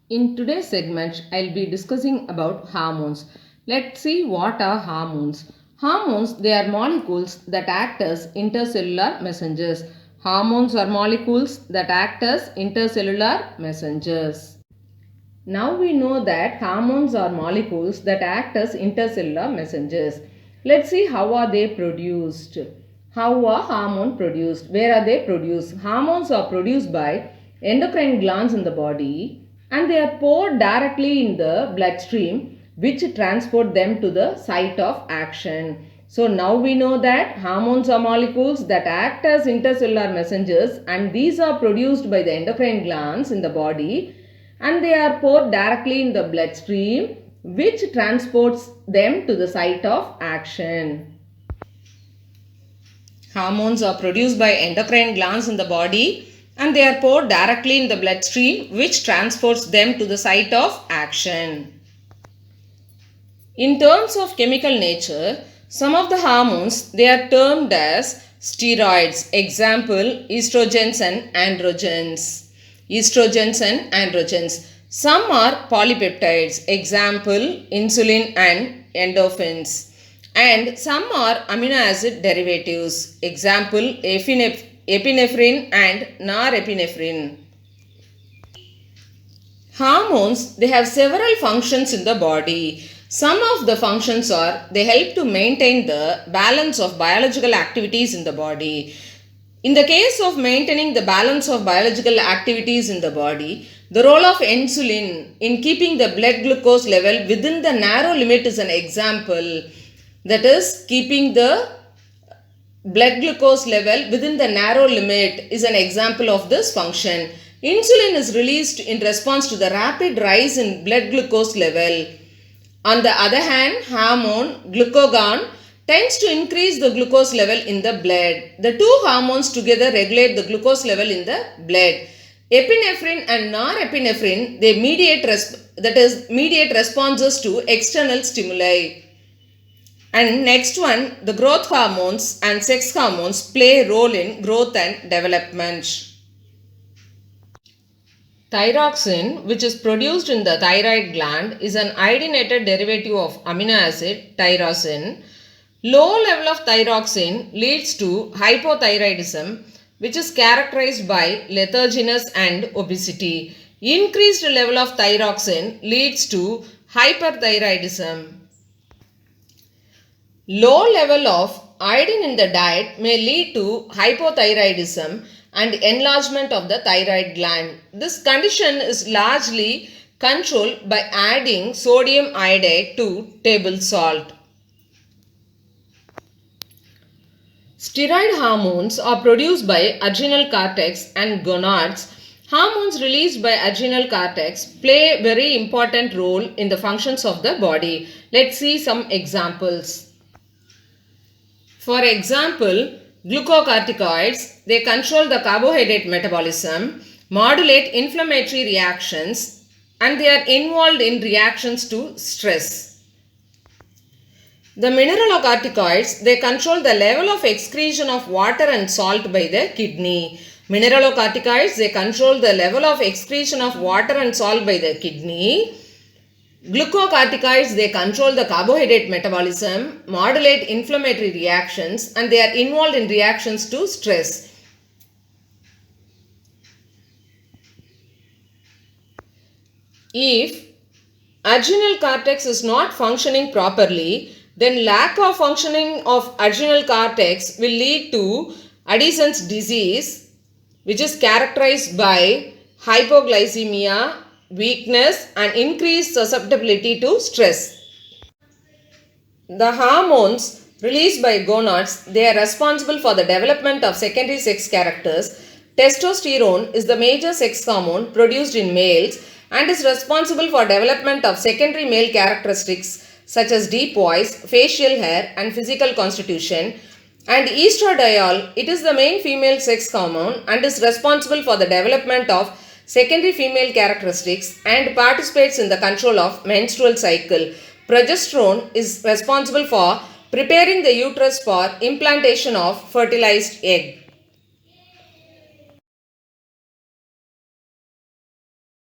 In today's segment, I'll be discussing about hormones. Let's see what are hormones. Hormones, they are molecules that act as intercellular messengers. Hormones are molecules that act as intercellular messengers. Now we know that hormones are molecules that act as intercellular messengers. Let's see how are they produced. How are hormones produced? Where are they produced? Hormones are produced by endocrine glands in the body and they are poured directly in the bloodstream which transport them to the site of action. So now we know that hormones are molecules that act as intercellular messengers and these are produced by the endocrine glands in the body and they are poured directly in the bloodstream which transports them to the site of action. Hormones are produced by endocrine glands in the body and they are poured directly in the bloodstream which transports them to the site of action. In terms of chemical nature, some of the hormones they are termed as steroids. Example, estrogens and androgens. Estrogens and androgens. Some are polypeptides. Example, insulin and endorphins. And some are amino acid derivatives. Example, epinephrine and norepinephrine. Hormones, they have several functions in the body. Some of the functions are, they help to maintain the balance of biological activities in the body. In the case of maintaining the balance of biological activities in the body, the role of insulin in keeping the blood glucose level within the narrow limit is an example. That is, keeping the blood glucose level within the narrow limit is an example of this function. Insulin is released in response to the rapid rise in blood glucose level. On the other hand, hormone glucagon tends to increase the glucose level in the blood. The two hormones together regulate the glucose level in the blood. Epinephrine and norepinephrine, they mediate responses to external stimuli. And next one, the growth hormones and sex hormones play a role in growth and development. Thyroxine, which is produced in the thyroid gland, is an iodinated derivative of amino acid tyrosine. Low level of thyroxine leads to hypothyroidism, which is characterized by letharginess and obesity. Increased level of thyroxine leads to hyperthyroidism. Low level of iodine in the diet may lead to hypothyroidism and enlargement of the thyroid gland. This condition is largely controlled by adding sodium iodide to table salt. Steroid hormones are produced by adrenal cortex and gonads. Hormones released by adrenal cortex play a very important role in the functions of the body. Let's see some examples. For example, glucocorticoids, they control the carbohydrate metabolism, modulate inflammatory reactions, and they are involved in reactions to stress. The mineralocorticoids, they control the level of excretion of water and salt by the kidney. Mineralocorticoids, they control the level of excretion of water and salt by the kidney. Glucocorticoids, they control the carbohydrate metabolism, modulate inflammatory reactions, and they are involved in reactions to stress. If adrenal cortex is not functioning properly, then lack of functioning of adrenal cortex will lead to Addison's disease, which is characterized by hypoglycemia, weakness and increased susceptibility to stress. The hormones released by gonads, they are responsible for the development of secondary sex characters. Testosterone is the major sex hormone produced in males and is responsible for development of secondary male characteristics such as deep voice, facial hair and physical constitution. And estradiol, it is the main female sex hormone and is responsible for the development of secondary female characteristics and participates in the control of menstrual cycle. Progesterone is responsible for preparing the uterus for implantation of fertilized egg.